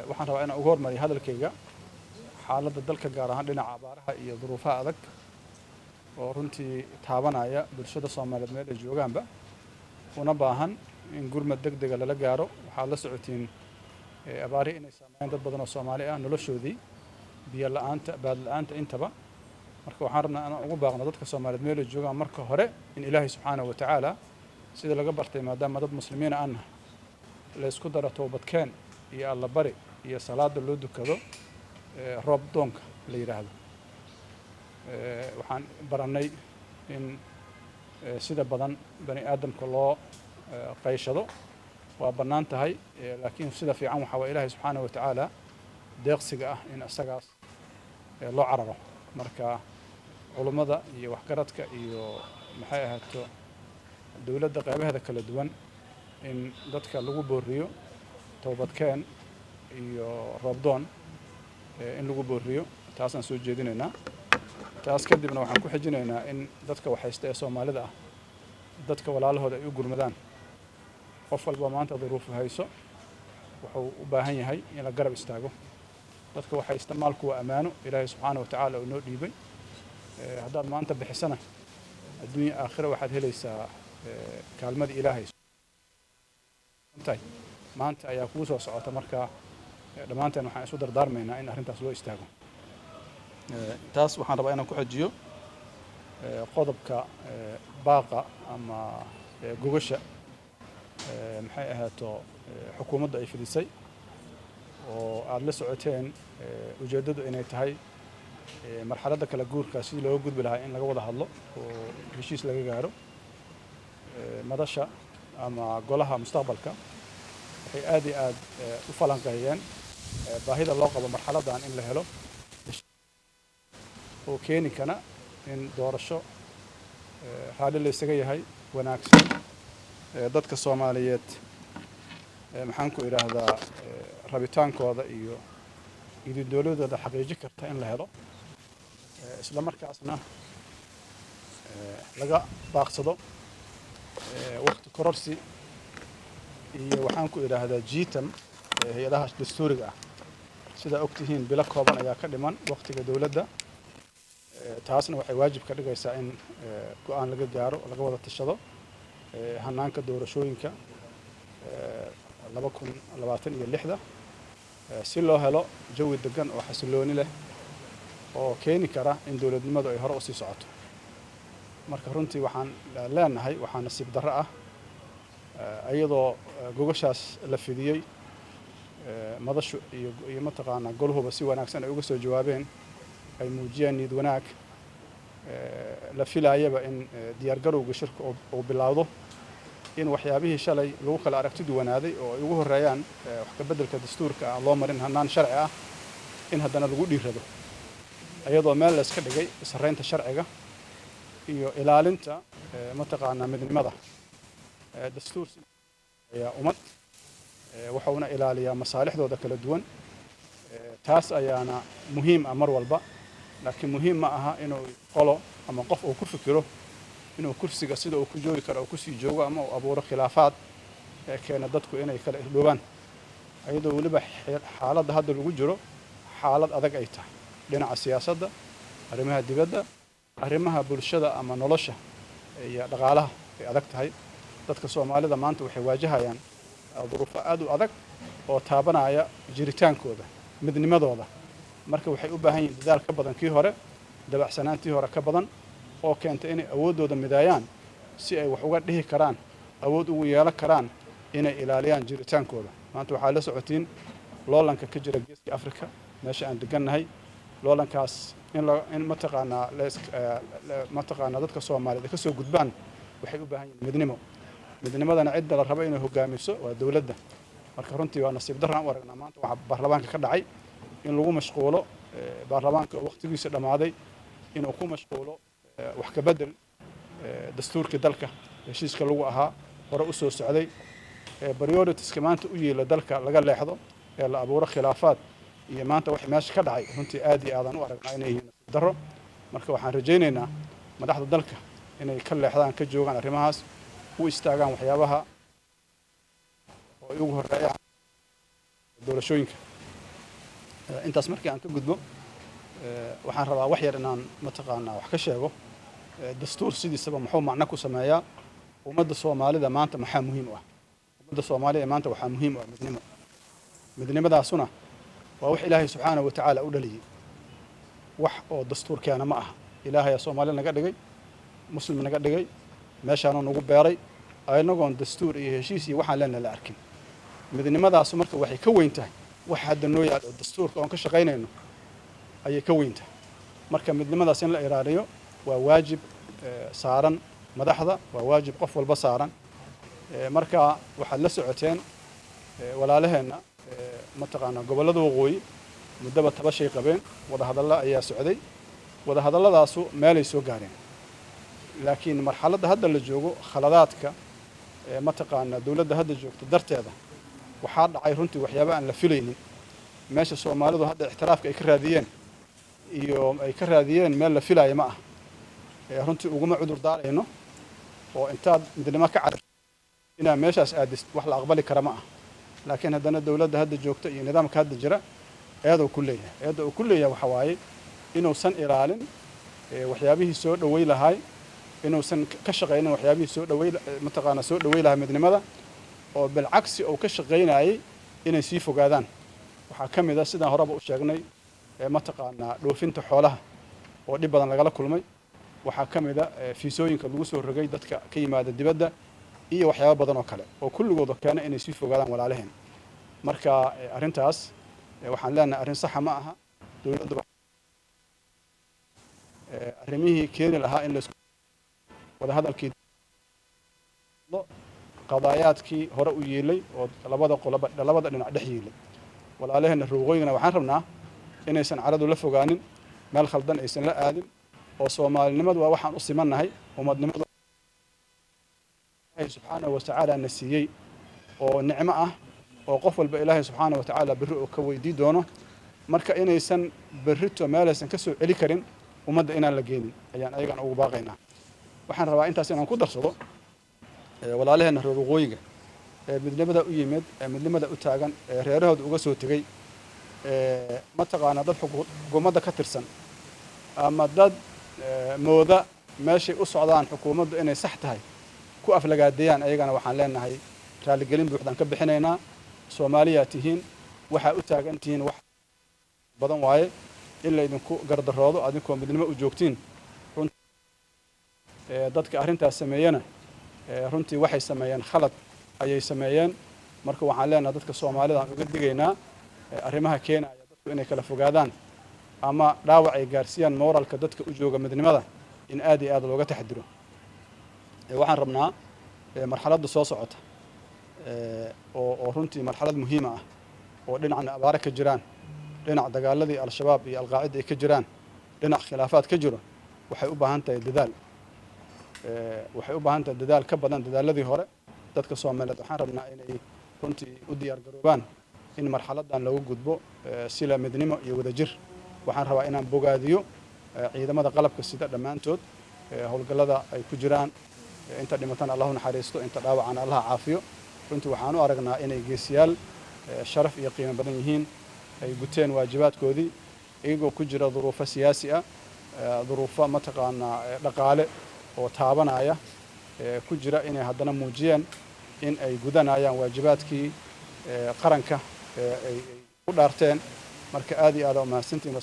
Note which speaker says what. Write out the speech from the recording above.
Speaker 1: waxaan rabaa inaan ugu hormariyo hadalkayga xaaladda dalka gaar ahaan dhinaca abaaraha iyo duruufaha adag oo runtii taabanaya bulshada Soomaaliyeed meel ay joogaanba una baahan in gurmad degdeg ah lala gaaro. waxaad la socotiin abaari inay saameeyeen dad badan oo Soomaali ah noloshoodii biyo la'aanta baad la'aanta intaba. marka waxaan rabnaa inaan ugu baaqno dadka Soomaaliyeed meel ay joogaan marka hore in Ilaahay subxaanahu wa tacaala sida laga bartay maadaama dad muslimiin ah la isku daro toobadkeen iyo alla bari iyo salaada loo dukado roob doonka la yiraahdo. waxaan baranay in sida badan bani aadamka loo qayshado waa bannaan tahay laakiin sida fiican waxa waa Ilaahay subxaanahu wa tacaala deeqsiga ah in asagaas loo cararo. marka culummada iyo waxgaradka iyo maxay ahaato dawladda qaybaheeda kala duwan in dadka lagu booriyo toobadkeen iyo roobdoon in lagu booriyo taasaan soo jeedinaynaa. taas kadibna waxaan ku xijinaynaa in dadka waxaysta ee Soomaalida ah dadka walaalahooda ay u gurmadaan. qof walba maanta duruuf hayso wuxuu u baahan yahay in la garab istaago. dadka waxaysta maalku waa amaano Ilaahay subxaanahu wa tacaala uu noo dhiibay. haddaad maanta bixisana adduunya aakhira waxaad helaysaa kaalmada Ilaahay maanta ayaa kuu soo socota. marka dhammaanteen waxaan isu dardaarmaynaa in arrintaas loo istaago. taas waxaan rabaa inaan ku xajiyo qodobka baaqa ama gogasha maxay ahaato xukuumadda ay fidisay oo aad la socoteen ujeeddadu inay tahay marxaladda kala guurka sidii looga gudbi lahaa in laga wada hadlo oo heshiis laga gaaro. madasha ama golaha mustaqbalka waxay aad iyo aad u falanqeeyeen baahida loo qabo marxaladdan in la helo oo keeni kana in doorasho raalli la isaga yahay wanaagsan dadka Soomaaliyeed maxaan ku idhaahdaa rabitaankooda iyo dowladooda xaqiiji karta in la helo isla markaasna laga baaqsado waqti kororsi iyo waxaan ku idhaahdaa jiitan hay'adaha dastuuriga ah. sida ogtihiin bilo kooban ayaa ka dhiman waqtiga dowladda. taasna waxay waajib ka dhigaysaa in go'aan laga gaaro laga wada tashado hanaanka doorashooyinka 2026 si loo helo jawi degan oo xasilooni leh oo keeni kara in dowladnimadu ay hore u sii socoto. marka runtii waxaan leenahay waxaa nasiib darro ah iyadoo gogashaas la fidiyey madashu iyo mataqaanaa goluhuba si wanaagsan ay uga soo jawaabeen ay muujiyeen niyad wanaag la filaayaba in diyaargarowga shirka uu bilaawdo in waxyaabihii shalay lagu kala aragti duwanaaday oo ay ugu horeeyaan wax ka beddelka dastuurka ah loo marin hanaan sharci ah in haddana lagu dhiirrado iyadoo meel la iska dhigay sarreynta sharciga iyo ilaalinta mataqaanaa midnimada. dastuur ayaa ummad wuxuuna ilaaliyaa masaalixdooda kala duwan. taas ayaana muhiim ah mar walba laakiin muhiim ma aha inuu qolo ama qof uu ku fikiro inuu kursiga sida uu ku joogi karo uu ku sii joogo ama uu abuuro khilaafaad keena dadku inay kala irdhoobaan iyadoo weliba xaaladda hadda lagu jiro xaalad adag ay tahay dhinaca siyaasadda arrimaha dibadda arrimaha bulshada ama nolosha iyo dhaqaalaha ay adag tahay. dadka Soomaalida maanta waxay waajahayaan duruufo aad u adag oo taabanaya jiritaankooda midnimadooda. marka waxay u baahan yihiin dadaal ka badan kii hore dabacsanaantii hore ka badan oo keentay inay awooddooda midaayaan si ay wax uga dhihi karaan awood ugu yeelan karaan inay ilaaliyaan jiritaankooda. maanta waxaa la socotiin loolanka ka jira geeska Afrika meesha aan degannahay. loolankaas in mataqaanaa dadka Soomaaliyeed ka soo gudbaan waxay u baahan yihiin midnimo. midnimadana cidda la rabo inay hogaamiso waa dowladda. marka runtii waa nasiib darro aan u aragnaa maanta waxa baarlamaanka ka dhacay in lagu mashquulo baarlamaanka oo waqtigiisa dhamaaday inuu ku mashquulo wax ka bedel dastuurka dalka heshiiska lagu ahaa hore u soo socday prioritiska maanta u yeela dalka laga leexdo ee la abuuro khilaafaad iyo maanta wax meesha ka dhacay runtii aad iyo aadan u aragnaa inay yihiin nasiib darro. marka waxaan rajaynaynaa madaxda dalka inay ka leexdaan ka joogaan arrimahaas u istaagaan waxyaabaha oo ay ugu horeeyaan doorashooyinka intaas markii aan ka gudbo waxaan rabaa wax yar inaan mataqaanaa wax ka sheego dastuur sidiisaba muxuu macno ku sameeyaa ummadda Soomaalida maanta maxaa muhiim u ah ummadda Soomaaliya maanta waxaa muhiim u ah midnimadaasuna waa wax Ilaahay subxaanahu wa ta'aala u dhaliyay wax oo dastuurkeena ma aha Ilaahay Soomaaliya naga dhigay muslim naga dhigay meeshaanu nagu beeray aynagoon dastuur iyo heshiis iyo waxaan leenahay la arkin midnimadaas marka waxay ka weyn tahay wax hadda noo yaal oo dastuurka aan ka shaqaynayno ayay ka weyn tahay marka midnimadaas in la ilaaliyo waa waajib saaran madaxda waa waajib qof walba saaran marka waxaad la socoteen walaalaheena mataqaana gobolada waqooyi mudaba tabashay qabeen wada hadalla ayaa socday wada hadalladaasu meelay soo gaareen laakiin marxaladda hadda la joogo khaladaadka mataqaana dawladda hadda joogto darteeda waxaa dhacay runtii waxyaabo aan la filaynin meesha Soomaalidu hadda ixtiraafka ay ka raadiyeen iyo ay ka raadiyeen meel la filayo ma ah runtii uguma cudur daarayno oo intaad midnimo ka carab inaa meeshaas aadist wax la aqbali kara ma ah laakiin haddana dawladda hadda joogto iyo nidaamka hadda jira eedo ku leeyahay waxa waaye inuusan ilaalin waxyaabihii soo dhaweey lahay inuusan ka shaqeynin waxyaabihii soo dhaweey mataqaana soo dhaweey lahay midnimada oo bilcagsi oo ka shaqeynayay inay sii fogaadaan waxaa ka mid ah sidaan horeba u sheegnay mataqaana dhoofinta xoolaha oo dhib badan lagala kulmay waxaa ka mid ah fiisooyinka lagu soo rogay dadka ka yimaada dibadda iyo waxyaabo badan oo kale oo kulligooda keena inay sii fogaadaan walaalaheen marka arrintaas waxaan leenahay arrin sax ma aha dawladdu arrimihii keeni lahaa in la wada hadalkii qadaayaadkii hore u yeelay oo labada dhinac dhex yeelay walaalaheena ruuqooyina waxaan rabnaa inaysan caradu la fogaanin meel khaldan aysan la aadin oo Soomaalinimadu waa waxaan u simannahay ummadnimadu Ilaahay subxaanahu wa ta'aala nasiyay oo nicmo ah oo qof walba Ilaahay subxaanahu wa ta'aala birri oo ka weydii doono marka inaysan birrito meelaysan ka soo celi karin ummadda inaan la geenin ayaan ayagan ugu baaqaynaa waxaan rabaa intaas inaan ku darsado walaalaheena reer waqooyiga midnimada u yimid midnimada u taagan reerahooda uga soo tagay mataqaana dad xukuumadda ka tirsan ama dad mooda meeshay u socdaan xukuumaddu inay sax tahay ku aflagaadeeyaan ayagana waxaan leenahay raaligelin buuxdaan ka bixinaynaa Soomaaliya tihiin waxa u taagan tihiin wax badan waaye in la idinku gardaroodo adinkoo midnimo u joogtiin dadka arrintaas sameeyana runtii waxay sameeyeen khalad ayay sameeyeen marka waxaan leenahay dadka Soomaalida aan uga digaynaa arrimaha keenaya dadku inay kala fogaadaan ama dhaawac ay gaarsiiyaan moralka dadka u jooga midnimada in aad iyo aad looga taxadiro waxaan rabnaa marxaladda soo socota oo runtii marxalad muhiim ah oo dhinacna abaara ka jiraan dhinac dagaaladii al-shabaab iyo al-qaacida ay ka jiraan dhinac khilaafaad ka jiro waxay u baahan tahay dadaal ka badan dadaaladii hore dadka Soomaaliyeed waxaan rabnaa inay runtii u diyaar garoobaan in marxaladdan lagu gudbo sila midnimo iyo wadajir waxaan rabaa inaan bogaadiyo ciidamada qalabka sida dhammaantood howlgallada ay ku jiraan inta dhimatan Allahu naxariisto inta dhaawacana Allah caafiyo runtii waxaan u aragnaa inay geesiyaal sharaf iyo qiimo badan yihiin ay guteen waajibaadkoodii iyagoo ku jira duruufo siyaasi ah duruufo mataqaana dhaqaale oo taabanaya ku jira inay haddana muujiyeen in ay gudanayaan waajibaadkii qaranka ay u dhaarteen marka aad iyo aad u mahadsantiin